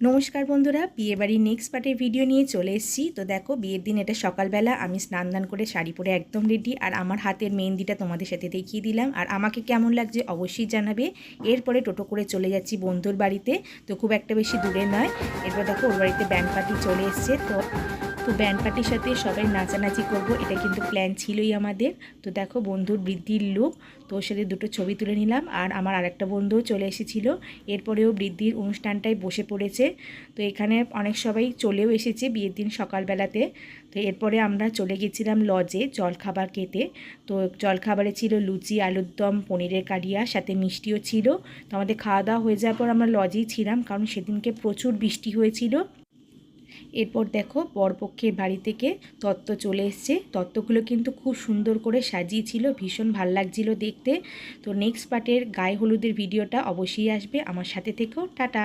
নমস্কার বন্ধুরা, বিয়েবাড়ির নেক্সট পার্টের ভিডিও নিয়ে চলে এসেছি। তো দেখো, বিয়ের দিন এটা সকালবেলা আমি স্নান দান করে শাড়ি পরে একদম রেডি, আর আমার হাতের মেহেন্দিটা তোমাদের সাথে দেখিয়ে দিলাম। আর আমাকে কেমন লাগছে অবশ্যই জানাবে। এরপরে টোটো করে চলে যাচ্ছি বন্ধুর বাড়িতে, তো খুব একটা বেশি দূরে নয়। এরপর দেখো ওর বাড়িতে ব্যান্ড পার্টি চলে এসছে। তো ব্যান্ড পার্টির সাথে সবাই নাচানাচি করব, এটা কিন্তু প্ল্যান ছিলই আমাদের। তো দেখো বন্ধুর বৃদ্ধির লুক, তো ওর সাথে দুটো ছবি তুলে নিলাম। আর আমার আরেকটা বন্ধুও চলে এসেছিলো। এরপরেও বৃদ্ধির অনুষ্ঠানটায় বসে পড়েছে। তো এখানে অনেক সবাই চলেও এসেছে বিয়ের দিন সকালবেলাতে। তো এরপরে আমরা চলে গেছিলাম লজে জলখাবার খেতে। তো জলখাবারে ছিল লুচি, আলুর দম, পনিরের কালিয়া, সাথে মিষ্টিও ছিল। তো আমাদের খাওয়া দাওয়া হয়ে যাওয়ার পর আমরা লজেই ছিলাম, কারণ সেদিনকে প্রচুর বৃষ্টি হয়েছিল। এরপর দেখো বরপক্ষের বাড়ি থেকে তত্ত্ব চলে এসছে। তত্ত্বগুলো কিন্তু খুব সুন্দর করে সাজিয়েছিল, ভীষণ ভাল লাগছিল দেখতে। তো নেক্সট পার্টের গায়ে হলুদের ভিডিওটা অবশ্যই আসবে, আমার সাথে থেকেও। টাটা।